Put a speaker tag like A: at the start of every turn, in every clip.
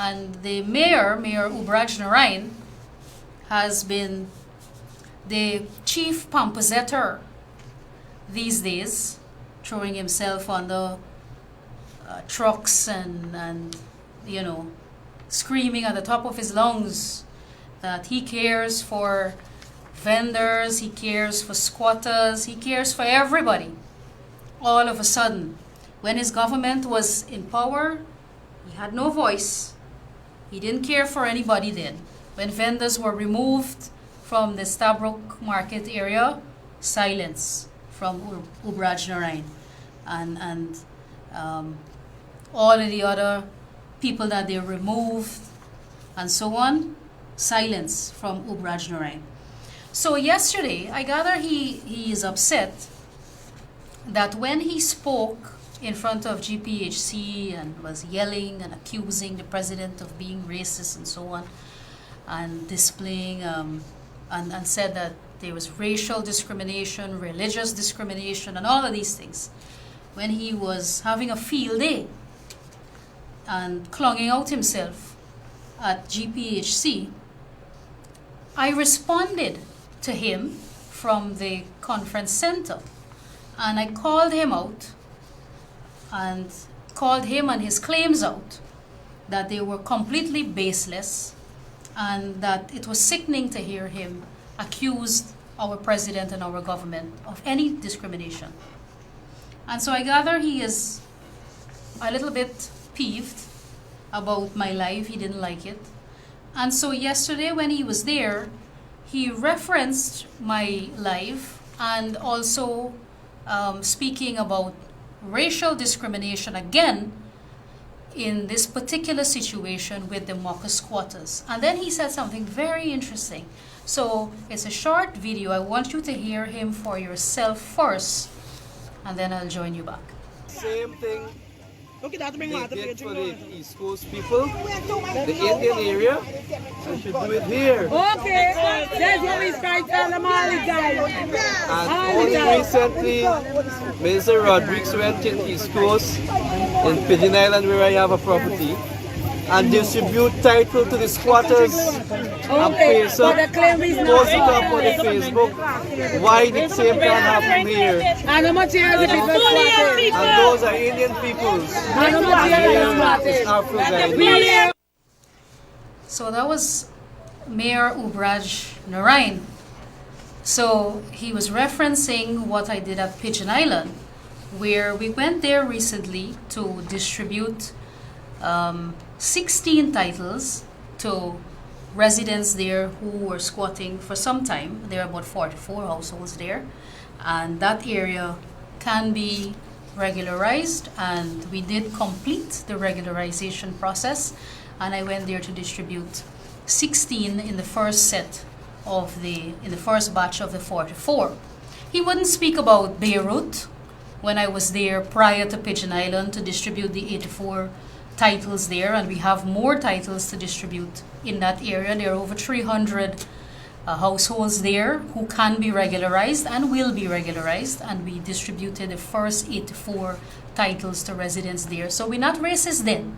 A: And the mayor, Mayor Ubraj Narine, has been the chief pomposetter these days, throwing himself on the trucks and you know, screaming at the top of his lungs that he cares for vendors, he cares for squatters, he cares for everybody. All of a sudden, when his government was in power, he had no voice. He didn't care for anybody then. When vendors were removed from the Stabrook Market area, silence from Ubraj Narine. And all of the other people that they removed and so on, silence from Ubraj Narine. So yesterday, I gather he is upset that when he spoke in front of GPHC and was yelling and accusing the president of being racist and so on, and displaying and said that there was racial discrimination, religious discrimination, and all of these things, when he was having a field day and clunging out himself at GPHC, I responded to him from the conference center, and I called him out and called him and his claims out, that they were completely baseless and that it was sickening to hear him accuse our president and our government of any discrimination. And so I gather he is a little bit peeved about my live. He didn't like it. And so yesterday when he was there, he referenced my live and also speaking about racial discrimination again in this particular situation with the Mocha squatters. And then he said something very interesting. So it's a short video. I want you to hear him for yourself first, and then I'll join you back.
B: Same thing they did for the East Coast people, the Indian area, I should do it here.
C: Okay, that's what we try to tell them all the time.
B: And only recently, Mr. Rodriguez went to the East Coast in Pigeon Island, where I have a property, and distribute title to the squatters and pay some, post it up on the Facebook. Why the same can happen here?
C: And how much years people squatted?
B: And those are Indian peoples.
C: And how much years
B: is Afro-Guyanese.
A: So that was Mayor Ubraj Narine. So he was referencing what I did at Pigeon Island, where we went there recently to distribute 16 titles to residents there who were squatting for some time. There are about 44 households there, and that area can be regularized, and we did complete the regularization process, and I went there to distribute 16 in the first set of in the first batch of the 44. He wouldn't speak about Beirut when I was there prior to Pigeon Island to distribute the 84 titles there, and we have more titles to distribute in that area. There are over 300 households there who can be regularized and will be regularized, and we distributed the first 84 titles to residents there. So we're not racist then.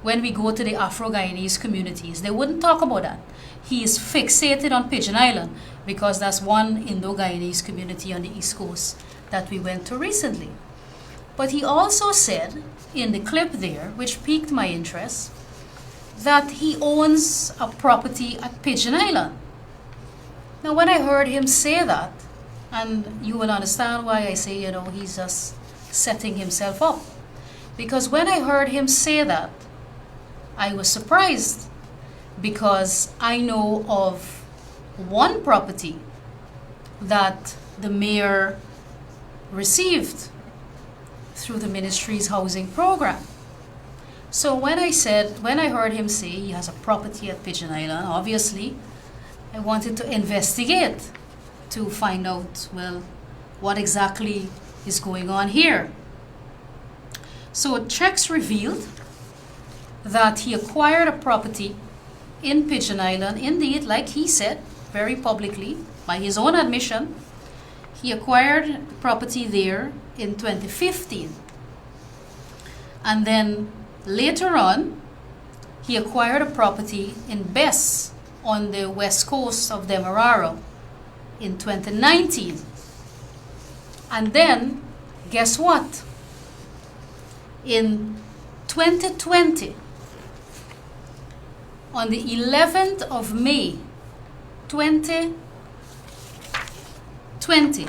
A: When we go to the Afro-Guyanese communities, they wouldn't talk about that. He is fixated on Pigeon Island because that's one Indo-Guyanese community on the East Coast that we went to recently. But he also said in the clip there, which piqued my interest, that he owns a property at Pigeon Island. Now, when I heard him say that, and you will understand why I say, he's just setting himself up. Because when I heard him say that, I was surprised, because I know of one property that the mayor received through the ministry's housing program. So when I heard him say he has a property at Pigeon Island, obviously I wanted to investigate to find out, well, what exactly is going on here. So checks revealed that he acquired a property in Pigeon Island. Indeed, like he said, very publicly, by his own admission, he acquired property there in 2015. And then later on, he acquired a property in Bess on the west coast of Demerara in 2019. And then, guess what? In 2020, on the 11th of May, 2020,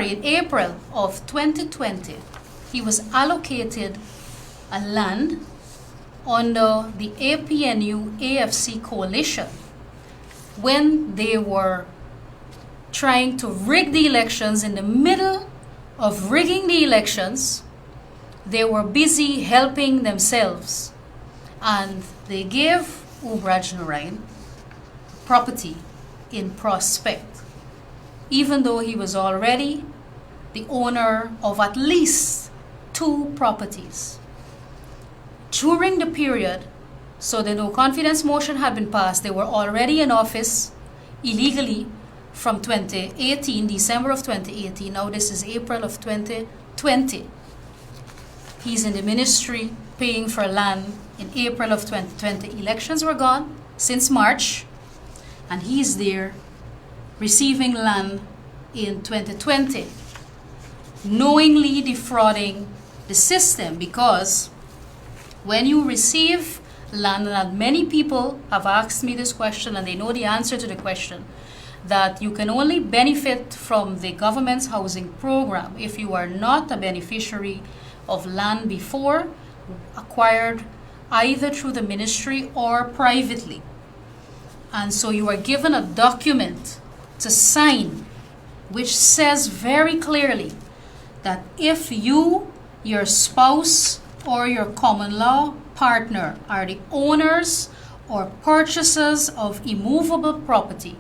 A: in April of 2020, he was allocated a land under the APNU+AFC coalition when they were trying to rig the elections. In the middle of rigging the elections, they were busy helping themselves, and they gave Ubraj Narine property in Prospect, even though he was already the owner of at least 2 properties. During the period, so the no confidence motion had been passed, they were already in office illegally from 2018, December of 2018. Now this is April of 2020. He's in the ministry paying for land in April of 2020. Elections were gone since March, and he's there receiving land in 2020, knowingly defrauding the system, because when you receive land, and many people have asked me this question and they know the answer to the question, that you can only benefit from the government's housing program if you are not a beneficiary of land before, acquired either through the ministry or privately. And so you are given a document to sign which says very clearly that if you, your spouse, or your common law partner are the owners or purchasers of immovable property,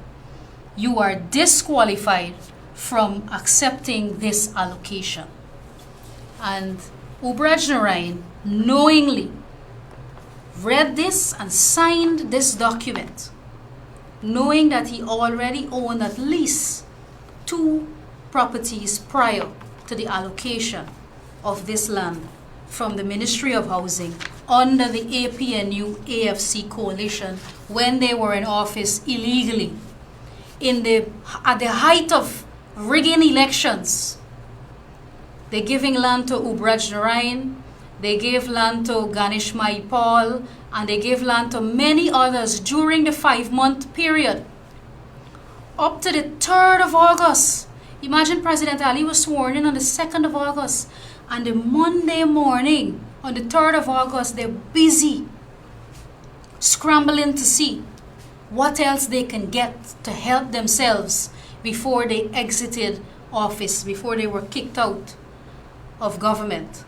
A: you are disqualified from accepting this allocation. And Ubraj Narine knowingly read this and signed this document, knowing that he already owned at least 2 properties prior to the allocation of this land from the Ministry of Housing under the APNU+AFC coalition when they were in office illegally. At the height of rigging elections, they're giving land to Ubraj Narine, they gave land to Ganesh Maipal, and they gave land to many others during the 5-month period. Up to the 3rd of August. Imagine President Ali was sworn in on the 2nd of August, and the Monday morning, on the 3rd of August, they're busy scrambling to see what else they can get to help themselves before they exited office, before they were kicked out of government.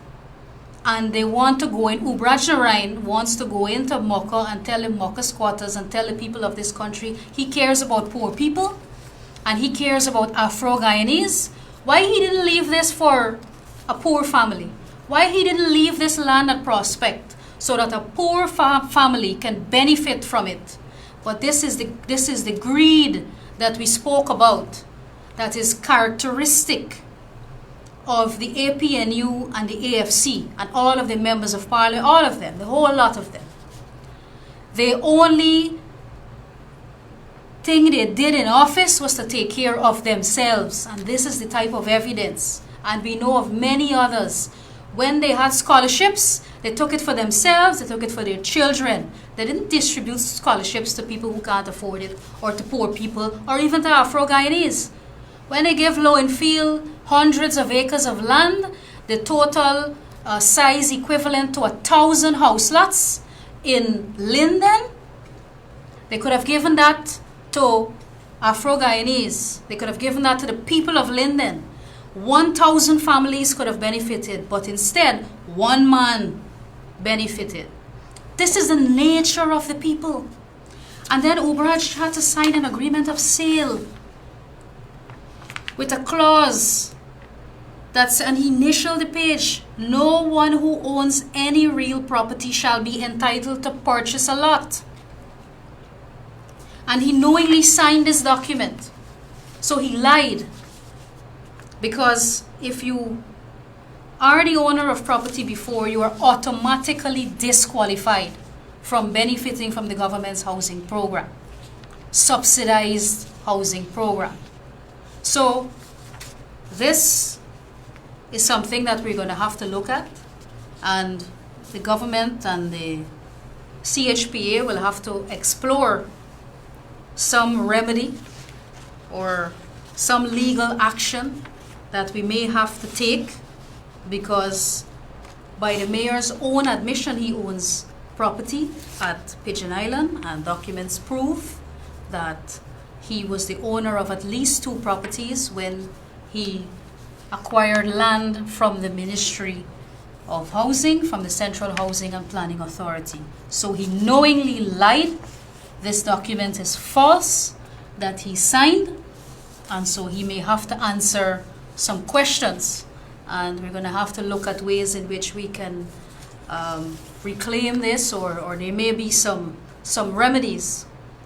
A: And they want to go in, Ubraj Narine wants to go into Mocha and tell the Mocha squatters and tell the people of this country he cares about poor people and he cares about Afro-Guyanese. Why he didn't leave this for a poor family? Why he didn't leave this land at Prospect so that a poor family can benefit from it? But this is the greed that we spoke about, that is characteristic of the APNU and the AFC and all of the members of parliament, all of them, the whole lot of them. The only thing they did in office was to take care of themselves, and this is the type of evidence. And we know of many others. When they had scholarships, they took it for themselves, they took it for their children. They didn't distribute scholarships to people who can't afford it, or to poor people, or even to Afro-Guyanese. When they give Lowenfield hundreds of acres of land, the total size equivalent to 1,000 house lots in Linden, they could have given that to Afro-Guyanese. They could have given that to the people of Linden. 1,000 families could have benefited, but instead, 1 man benefited. This is the nature of the people. And then Ubraj had to sign an agreement of sale with a clause that's, and he initialed the page, no one who owns any real property shall be entitled to purchase a lot. And he knowingly signed this document. So he lied. Because if you are the owner of property before, you are automatically disqualified from benefiting from the government's housing program, subsidized housing program. So this is something that we're going to have to look at, and the government and the CHPA will have to explore some remedy or some legal action that we may have to take, because by the mayor's own admission, he owns property at Pigeon Island, and documents prove that he was the owner of at least 2 properties when he acquired land from the Ministry of Housing, from the Central Housing and Planning Authority. So he knowingly lied. This document is false that he signed, and so he may have to answer some questions, and we're going to have to look at ways in which we can reclaim this, or there may be some remedies